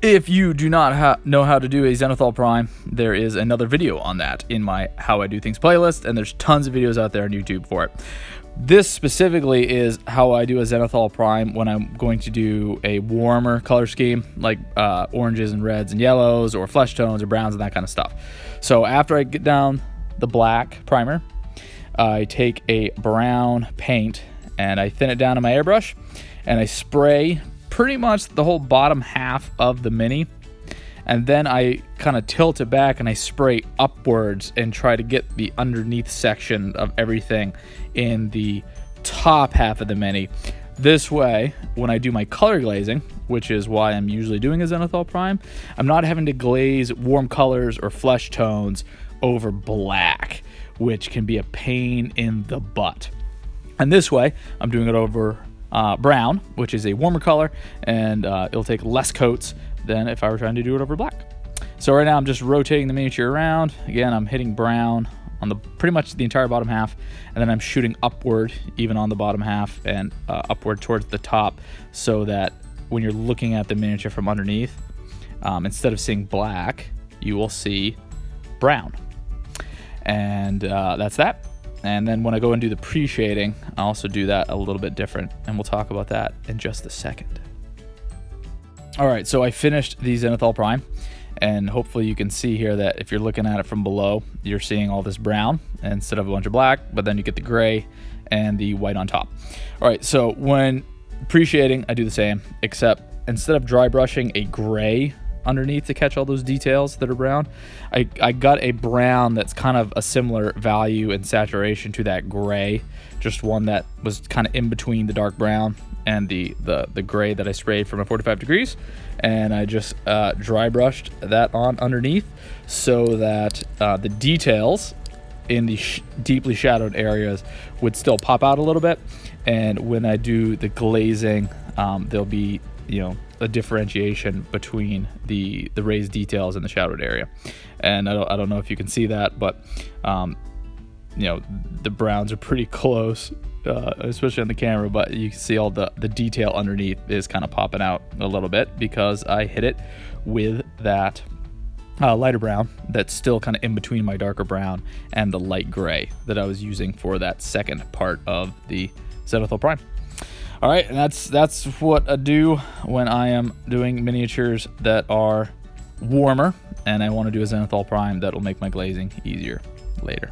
If you do not know how to do a Zenithal Prime, there is another video on that in my How I Do Things playlist, and there's tons of videos out there on YouTube for it. This specifically is how I do a Zenithal Prime when I'm going to do a warmer color scheme, like oranges and reds and yellows, or flesh tones or browns and that kind of stuff. So after I get down the black primer, I take a brown paint and I thin it down in my airbrush, and I spray pretty much the whole bottom half of the Mini, and then I kind of tilt it back and I spray upwards and try to get the underneath section of everything in the top half of the Mini. This way, when I do my color glazing, which is why I'm usually doing a Zenithal Prime, I'm not having to glaze warm colors or flesh tones over black, which can be a pain in the butt. And this way, I'm doing it over brown, which is a warmer color, and it'll take less coats than if I were trying to do it over black. So right now I'm just rotating the miniature around. Again, I'm hitting brown on the pretty much the entire bottom half, and then I'm shooting upward even on the bottom half and upward towards the top, so that when you're looking at the miniature from underneath, instead of seeing black, you will see brown. And that's that. And then when I go and do the pre-shading, I also do that a little bit different, and we'll talk about that in just a second. All right, so I finished the Zenithal Prime, and hopefully you can see here that if you're looking at it from below, you're seeing all this brown instead of a bunch of black, but then you get the gray and the white on top. All right, so when pre-shading, I do the same, except instead of dry brushing a gray underneath to catch all those details that are brown, I got a brown that's kind of a similar value and saturation to that gray, just one that was kind of in between the dark brown and the gray that I sprayed from a 45 degrees, and I just dry brushed that on underneath so that the details in the deeply shadowed areas would still pop out a little bit, and when I do the glazing, there'll be, you know, a differentiation between the raised details in the shadowed area. And I don't know if you can see that, but you know, the browns are pretty close, especially on the camera, but you can see all the detail underneath is kind of popping out a little bit because I hit it with that lighter brown that's still kind of in between my darker brown and the light gray that I was using for that second part of the Zenithal Prime. All right, and that's what I do when I am doing miniatures that are warmer and I want to do a Zenithal Prime that will make my glazing easier later.